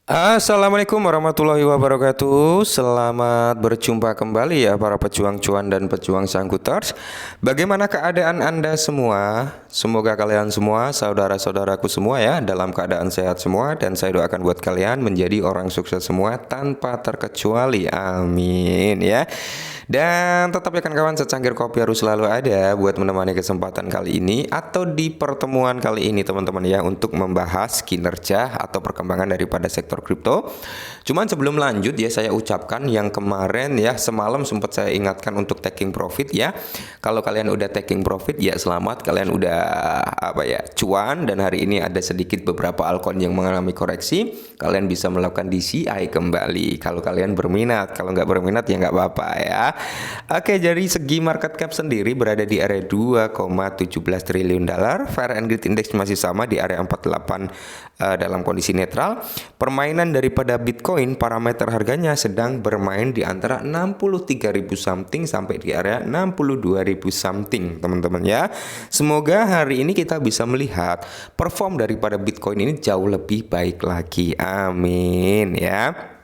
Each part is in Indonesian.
Assalamualaikum warahmatullahi wabarakatuh. Selamat berjumpa kembali ya para pejuang cuan dan pejuang sangkuters. Bagaimana keadaan Anda semua? Semoga kalian semua, saudara-saudaraku semua ya, dalam keadaan sehat semua. Dan saya doakan buat kalian menjadi orang sukses semua tanpa terkecuali. Amin ya. Dan tetap ya kawan-kawan, secangkir kopi harus selalu ada buat menemani kesempatan kali ini atau di pertemuan kali ini teman-teman ya, untuk membahas kinerja atau perkembangan daripada sektor kripto. Cuman sebelum lanjut ya, saya ucapkan yang kemarin ya, semalam sempat saya ingatkan untuk taking profit ya. Kalau kalian udah taking profit ya selamat, kalian udah cuan. Dan hari ini ada sedikit beberapa altcoin yang mengalami koreksi, kalian bisa melakukan DCI kembali kalau kalian berminat. Kalau nggak berminat ya nggak apa-apa ya. Oke, dari segi market cap sendiri berada di area 2,17 triliun dolar. Fair and Greed Index masih sama di area 48 dalam kondisi netral. Permainan daripada Bitcoin, parameter harganya sedang bermain di antara 63.000 something sampai di area 62.000 something teman-teman ya. Semoga hari ini kita bisa melihat perform daripada Bitcoin ini jauh lebih baik lagi. Amin ya.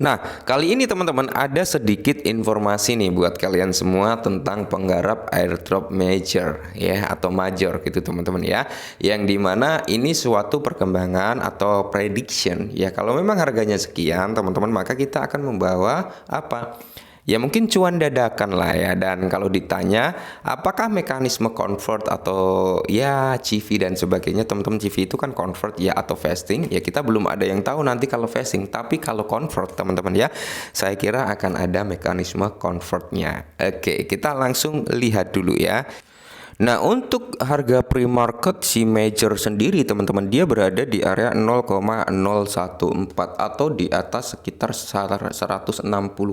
Nah, kali ini teman-teman ada sedikit informasi nih buat kalian semua tentang penggarap airdrop major ya, atau major gitu teman-teman ya. Yang dimana ini suatu perkembangan atau prediction ya. Kalau memang harganya sekian teman-teman, maka kita akan membawa apa? Ya mungkin cuan dadakan lah ya. Dan kalau ditanya apakah mekanisme convert atau ya CV dan sebagainya, teman-teman, CV itu kan convert ya atau vesting ya, kita belum ada yang tahu nanti kalau vesting. Tapi kalau convert teman-teman ya, saya kira akan ada mekanisme convertnya. Oke, kita langsung lihat dulu ya. Nah, untuk harga pre-market si major sendiri teman-teman, dia berada di area 0,014 atau di atas sekitar 160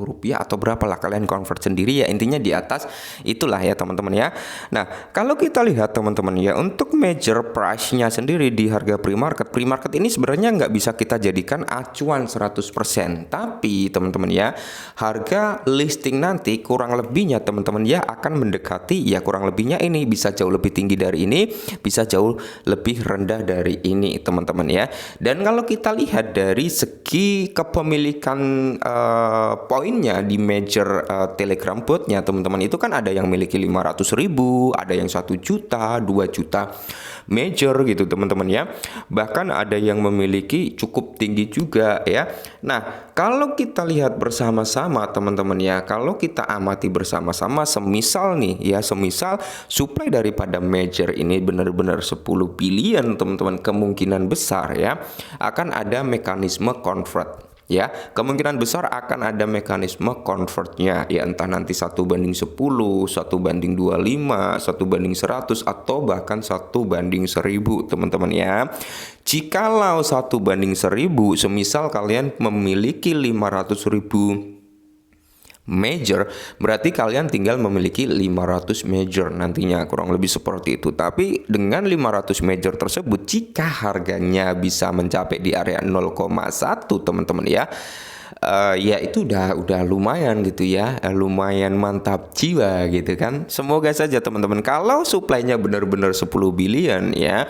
rupiah atau berapa lah, kalian convert sendiri ya, intinya di atas itulah ya teman-teman ya. Nah, kalau kita lihat teman-teman ya, untuk major price-nya sendiri di harga pre-market ini sebenarnya nggak bisa kita jadikan acuan 100%, tapi teman-teman ya, harga listing nanti kurang lebihnya teman-teman ya akan mendekati ya, kurang lebihnya ini bisa jauh lebih tinggi dari ini, bisa jauh lebih rendah dari ini teman-teman ya. Dan kalau kita lihat dari segi kepemilikan poinnya di major Telegram botnya teman-teman, itu kan ada yang miliki 500.000, ada yang 1 juta, 2 juta major gitu teman-teman ya. Bahkan ada yang memiliki cukup tinggi juga ya. Nah, kalau kita lihat bersama-sama teman-teman ya, kalau kita amati bersama-sama, semisal nih ya, semisal supply daripada major ini benar-benar 10 billion teman-teman, kemungkinan besar ya akan ada mekanisme convert ya, kemungkinan besar akan ada mekanisme convertnya ya, entah nanti 1:10, 1:25, 1:100, atau bahkan 1:1000 teman-teman ya. Jikalau 1:1000, semisal kalian memiliki 500.000 major, berarti kalian tinggal memiliki 500 major nantinya, kurang lebih seperti itu. Tapi dengan 500 major tersebut, jika harganya bisa mencapai di area 0,1 teman-teman ya, ya itu udah lumayan gitu ya, lumayan mantap jiwa gitu kan. Semoga saja teman-teman, kalau supply-nya benar-benar 10 billion ya,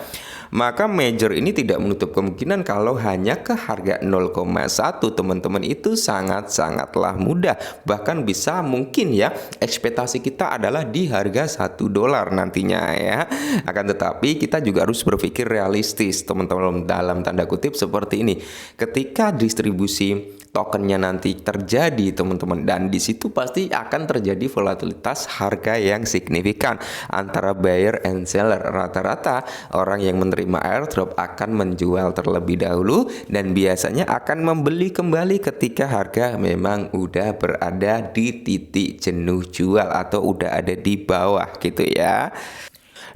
maka major ini tidak menutup kemungkinan kalau hanya ke harga 0,1 teman-teman, itu sangat-sangatlah mudah. Bahkan bisa mungkin ya, ekspektasi kita adalah di harga $1 nantinya ya. Akan tetapi kita juga harus berpikir realistis teman-teman, dalam tanda kutip seperti ini. Ketika distribusi tokennya nanti terjadi teman-teman, dan di situ pasti akan terjadi volatilitas harga yang signifikan antara buyer and seller. Rata-rata orang yang menerima airdrop akan menjual terlebih dahulu dan biasanya akan membeli kembali ketika harga memang udah berada di titik jenuh jual atau udah ada di bawah gitu ya.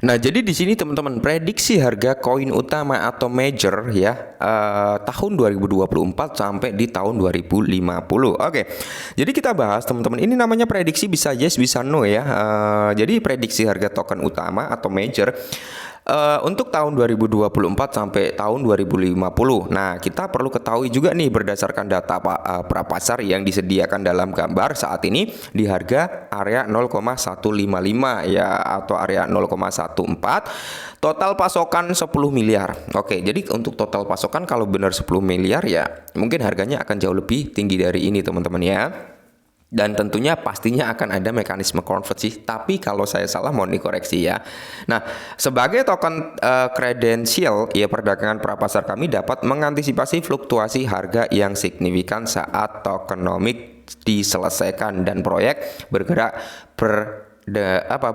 Nah, jadi di sini teman-teman, prediksi harga koin utama atau major ya tahun 2024 sampai di tahun 2050. Oke. Jadi kita bahas teman-teman, ini namanya prediksi, bisa yes bisa no ya. Jadi prediksi harga token utama atau major Untuk tahun 2024 sampai tahun 2050. Nah, kita perlu ketahui juga nih berdasarkan data prapasar yang disediakan dalam gambar saat ini di harga area 0,155 ya atau area 0,14. Total pasokan 10 miliar. Oke, jadi untuk total pasokan kalau benar 10 miliar ya mungkin harganya akan jauh lebih tinggi dari ini teman-teman ya. Dan tentunya pastinya akan ada mekanisme konversi, tapi kalau saya salah mohon dikoreksi ya. Nah, sebagai token kredensial ya perdagangan prapasar kami dapat mengantisipasi fluktuasi harga yang signifikan saat tokenomik diselesaikan dan proyek bergerak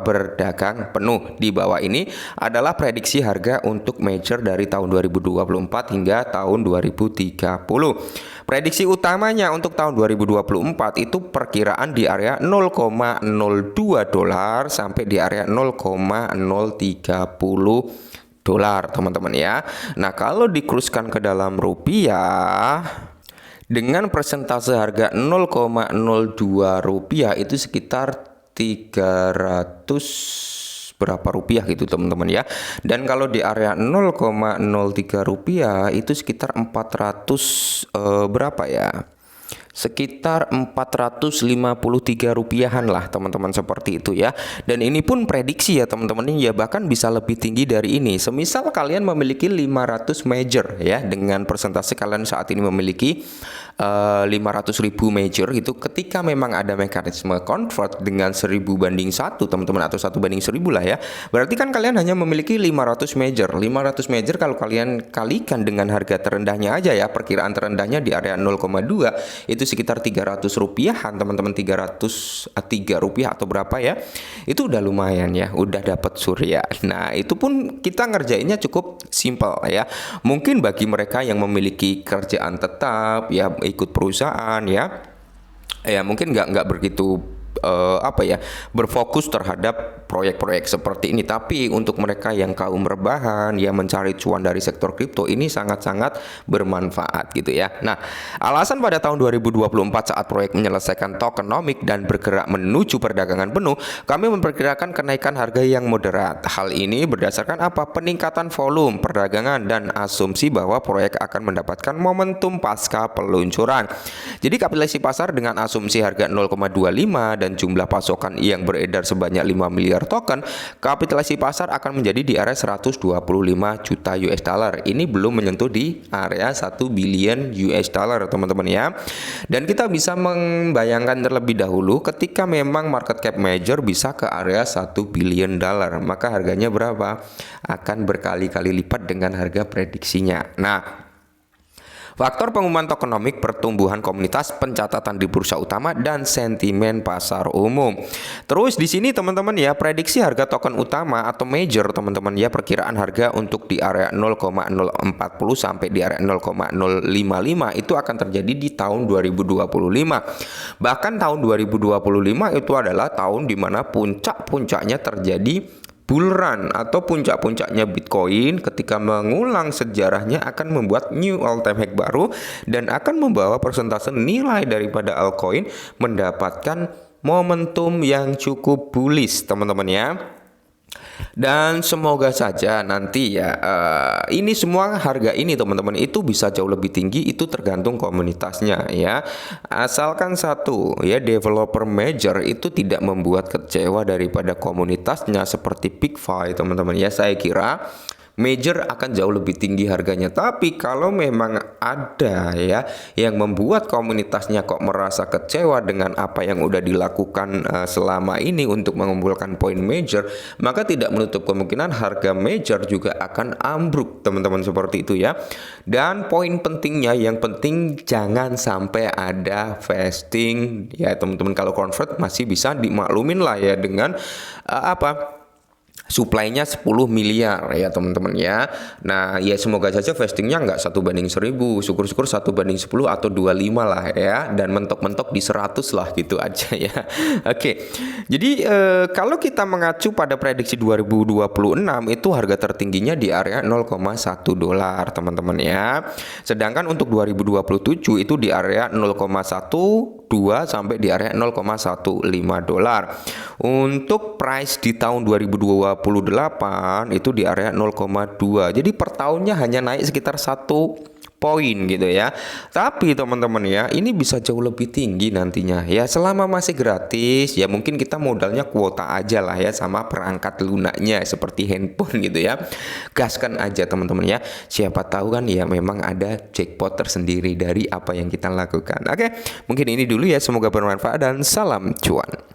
berdagang penuh. Di bawah ini adalah prediksi harga untuk major dari tahun 2024 hingga tahun 2030. Prediksi utamanya untuk tahun 2024 itu perkiraan di area 0,02 dolar sampai di area 0,030 dolar teman-teman ya. Nah, kalau dikuruskan ke dalam rupiah dengan persentase harga 0,02 rupiah itu sekitar 300 berapa rupiah gitu teman-teman ya. Dan kalau di area 0,03 rupiah itu sekitar 400 berapa ya? Sekitar 453 rupiahan lah teman-teman seperti itu ya. Dan ini pun prediksi ya teman-teman ya, bahkan bisa lebih tinggi dari ini. Semisal kalian memiliki 500 major ya, dengan persentase kalian saat ini memiliki 500.000 major gitu, ketika memang ada mekanisme convert dengan 1000 banding 1 teman-teman atau 1 banding 1000 lah ya, berarti kan kalian hanya memiliki 500 major. 500 major kalau kalian kalikan dengan harga terendahnya aja ya, perkiraan terendahnya di area 0,2 itu sekitar 300 rupiahan teman-teman, 303 rupiah atau berapa ya, itu udah lumayan ya, udah dapat surya. Nah, itu pun kita ngerjainnya cukup simple ya. Mungkin bagi mereka yang memiliki kerjaan tetap ya, ikut perusahaan ya mungkin nggak begitu berfokus terhadap proyek-proyek seperti ini. Tapi untuk mereka yang kaum rebahan yang mencari cuan dari sektor kripto, ini sangat-sangat bermanfaat gitu ya. Nah, alasan pada tahun 2024 saat proyek menyelesaikan tokenomik dan bergerak menuju perdagangan penuh, kami memperkirakan kenaikan harga yang moderat. Hal ini berdasarkan apa? Peningkatan volume perdagangan dan asumsi bahwa proyek akan mendapatkan momentum pasca peluncuran. Jadi kapitalisasi pasar dengan asumsi harga 0,25 dan jumlah pasokan yang beredar sebanyak 5 miliar token, kapitalisasi pasar akan menjadi di area 125 juta US dollar. Ini belum menyentuh di area 1 billion US dollar teman-teman ya. Dan kita bisa membayangkan terlebih dahulu ketika memang market cap major bisa ke area 1 billion dollar, maka harganya berapa? Akan berkali-kali lipat dengan harga prediksinya. Nah, faktor pengumuman tokenomik, pertumbuhan komunitas, pencatatan di bursa utama, dan sentimen pasar umum. Terus di sini teman-teman ya, prediksi harga token utama atau major teman-teman ya, perkiraan harga untuk di area 0,040 sampai di area 0,055 itu akan terjadi di tahun 2025. Bahkan tahun 2025 itu adalah tahun di mana puncak-puncaknya terjadi bull run atau puncak-puncaknya Bitcoin ketika mengulang sejarahnya akan membuat new all time high baru dan akan membawa persentase nilai daripada altcoin mendapatkan momentum yang cukup bullish teman-teman ya. Dan semoga saja nanti ya ini semua harga ini teman-teman itu bisa jauh lebih tinggi, itu tergantung komunitasnya ya. Asalkan satu ya, developer major itu tidak membuat kecewa daripada komunitasnya seperti PeakFi teman-teman ya, saya kira major akan jauh lebih tinggi harganya. Tapi kalau memang ada ya yang membuat komunitasnya kok merasa kecewa dengan apa yang udah dilakukan selama ini untuk mengumpulkan poin major, maka tidak menutup kemungkinan harga major juga akan ambruk teman-teman seperti itu ya. Dan poin pentingnya, yang penting jangan sampai ada vesting ya teman-teman. Kalau convert masih bisa dimaklumin lah ya dengan supply-nya 10 miliar ya teman-teman ya. Nah ya semoga saja vestingnya nggak 1/1000, syukur-syukur 1/10 atau 25 lah ya, dan mentok-mentok di 100 lah gitu aja ya. Oke, jadi kalau kita mengacu pada prediksi 2026 itu harga tertingginya di area 0,1 dolar teman-teman ya. Sedangkan untuk 2027 itu di area 0,1 sampai di area 0,15 dolar. Untuk price di tahun 2028 itu di area 0,2. Jadi per tahunnya hanya naik sekitar 1 poin gitu ya. Tapi teman-teman ya, ini bisa jauh lebih tinggi nantinya ya. Selama masih gratis ya, mungkin kita modalnya kuota aja lah ya, sama perangkat lunaknya seperti handphone gitu ya. Gaskan aja teman-teman ya. Siapa tahu kan ya, memang ada jackpot tersendiri dari apa yang kita lakukan. Oke, mungkin ini dulu ya, semoga bermanfaat dan salam cuan.